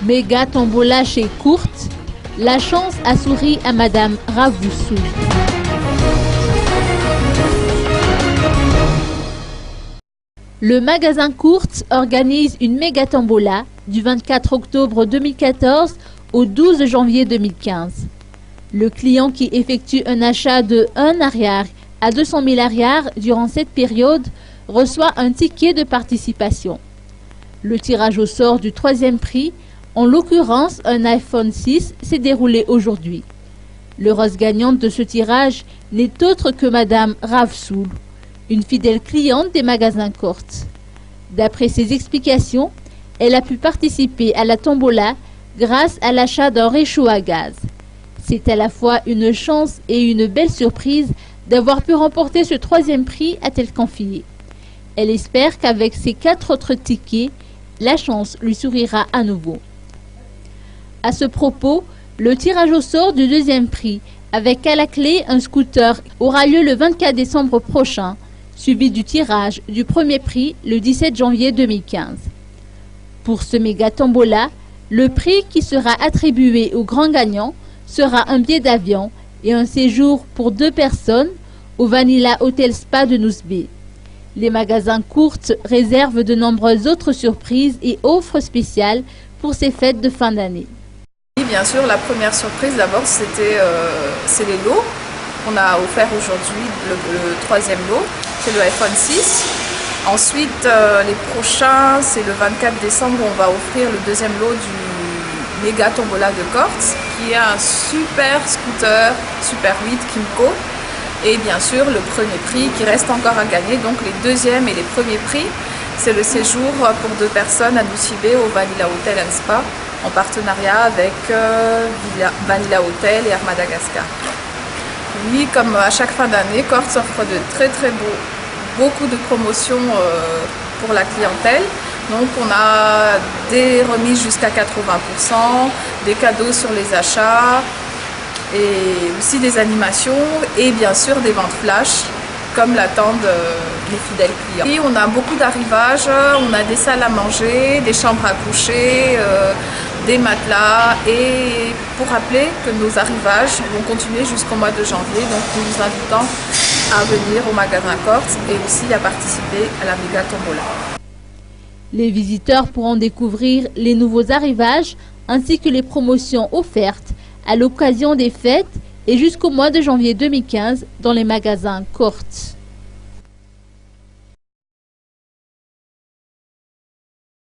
Méga tombola chez Courte, la chance a souri à Madame Ravoussou. Le magasin Courte organise une méga tombola du 24 octobre 2014 au 12 janvier 2015. Le client qui effectue un achat de 1 arrière à 200 000 arrières durant cette période reçoit un ticket de participation. Le tirage au sort du troisième prix, en l'occurrence un iPhone 6, s'est déroulé aujourd'hui. L'heureuse gagnante de ce tirage n'est autre que Madame Ravsoul, une fidèle cliente des magasins Courte. D'après ses explications, elle a pu participer à la tombola grâce à l'achat d'un réchaud à gaz. C'est à la fois une chance et une belle surprise d'avoir pu remporter ce troisième prix, a-t-elle confié. Elle espère qu'avec ses 4 autres tickets, la chance lui sourira à nouveau. À ce propos, le tirage au sort du deuxième prix, avec à la clé un scooter, aura lieu le 24 décembre prochain, suivi du tirage du premier prix le 17 janvier 2015. Pour ce méga tombola, le prix qui sera attribué au grand gagnant sera un billet d'avion et un séjour pour 2 personnes au Vanilla Hotel Spa de Nousbé. Les magasins Courte réservent de nombreuses autres surprises et offres spéciales pour ces fêtes de fin d'année. Bien sûr, la première surprise d'abord c'est les lots qu'on a offert aujourd'hui, le troisième lot, c'est le iPhone 6. Ensuite, les prochains, c'est le 24 décembre, on va offrir le deuxième lot du méga tombola de Courte, qui est un super scooter Super 8 Kimco. Et bien sûr, le premier prix qui reste encore à gagner, donc les deuxièmes et les premiers prix, c'est le séjour pour 2 personnes à Nosibé au Vanilla Hotel & Spa, en partenariat avec Vanilla Hotel et Air Madagascar. Oui, comme à chaque fin d'année, Courte offre de très beaucoup de promotions pour la clientèle. Donc on a des remises jusqu'à 80%, des cadeaux sur les achats, et aussi des animations et bien sûr des ventes flash comme l'attendent les fidèles clients. Et on a beaucoup d'arrivages, on a des salles à manger, des chambres à coucher, des matelas, et pour rappeler que nos arrivages vont continuer jusqu'au mois de janvier, donc nous vous invitons à venir au magasin Courte et aussi à participer à la méga tombola. Les visiteurs pourront découvrir les nouveaux arrivages ainsi que les promotions offertes à l'occasion des fêtes et jusqu'au mois de janvier 2015 dans les magasins Courte.